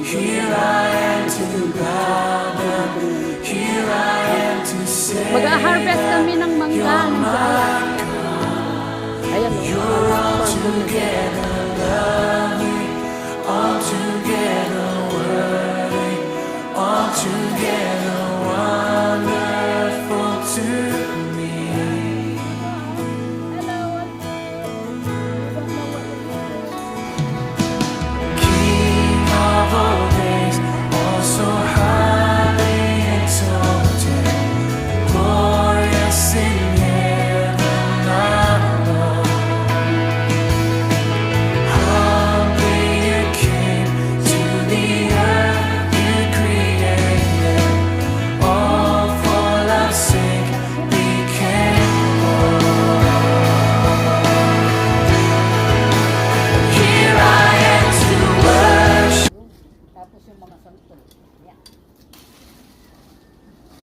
Here I am to bow down. Here I am to say, Mag-harvest kami ng mangga ng Jaya. Ayan, you're altogether lovely, altogether worthy, altogether wonderful to me. King of all days, also highly exalted, glorious in heaven above. Humbly you came to the earth you created, all for love's sake became born. Here I am to worship. Tapos yung mga santo. Yan.